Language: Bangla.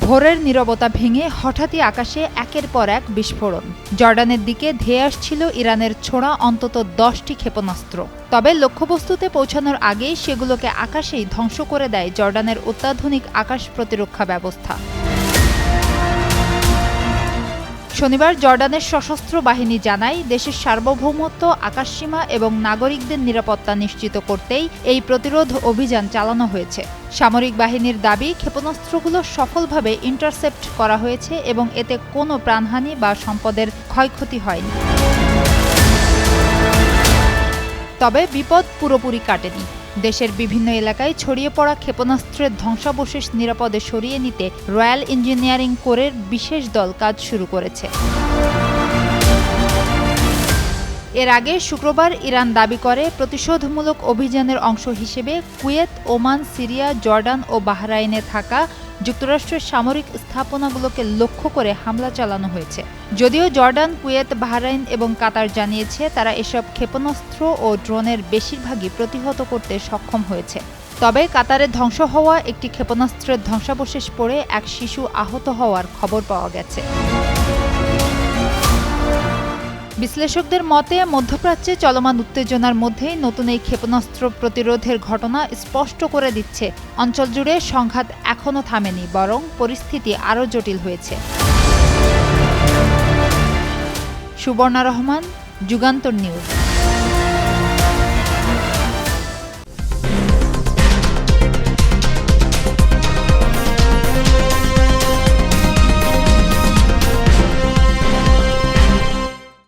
ভোরের নীরবতা ভেঙে হঠাৎই আকাশে একের পর এক বিস্ফোরণ। জর্ডানের দিকে ধেয়ে আসছিল ইরানের ছোড়া অন্তত 10টি ক্ষেপণাস্ত্র। তবে লক্ষ্যবস্তুতে পৌঁছানোর আগেই সেগুলোকে আকাশেই ধ্বংস করে দেয় জর্ডানের অত্যাধুনিক আকাশ প্রতিরক্ষা ব্যবস্থা। শনিবার জর্ডানের সশস্ত্র বাহিনী জানায়, দেশের সার্বভৌমত্ব, আকাশসীমা এবং নাগরিকদের নিরাপত্তা নিশ্চিত করতেই এই প্রতিরোধ অভিযান চালানো হয়েছে। সামরিক বাহিনীর দাবি, ক্ষেপণাস্ত্রগুলো সফলভাবে ইন্টারসেপ্ট করা হয়েছে এবং এতে কোনো প্রাণহানি বা সম্পদের ক্ষয়ক্ষতি হয়নি। তবে বিপদ পুরোপুরি কাটেনি। দেশের বিভিন্ন এলাকায় ছড়িয়ে পড়া ক্ষেপণাস্ত্রের ধ্বংসাবশেষ নিরাপদে সরিয়ে নিতে রয়্যাল ইঞ্জিনিয়ারিং কোরের বিশেষ দল কাজ শুরু করেছে। এর আগে শুক্রবার ইরান দাবি করে, প্রতিশোধমূলক অভিযানের অংশ হিসেবে কুয়েত, ওমান, সিরিয়া, জর্ডান ও বাহরাইনে থাকা যুক্তরাষ্ট্রের সামরিক স্থাপনাগুলোকে লক্ষ্য করে হামলা চালানো হয়েছে। যদিও জর্ডান, কুয়েত, বাহরাইন এবং কাতার জানিয়েছে তারা এসব ক্ষেপণাস্ত্র ও ড্রোনের বেশিরভাগই প্রতিহত করতে সক্ষম হয়েছে। তবে কাতারে ধ্বংস হওয়া একটি ক্ষেপণাস্ত্রের ধ্বংসাবশেষ পড়ে এক শিশু আহত হওয়ার খবর পাওয়া গেছে। বিশ্লেষকদের মতে, মধ্যপ্রাচ্যে চলমান উত্তেজনার মধ্যেই নতুন এই ক্ষেপণাস্ত্র প্রতিরোধের ঘটনা স্পষ্ট করে দিচ্ছে, অঞ্চল জুড়ে সংঘাত এখনও থামেনি, বরং পরিস্থিতি আরও জটিল হয়েছে। সুবর্ণা রহমান, যুগান্তর নিউজ।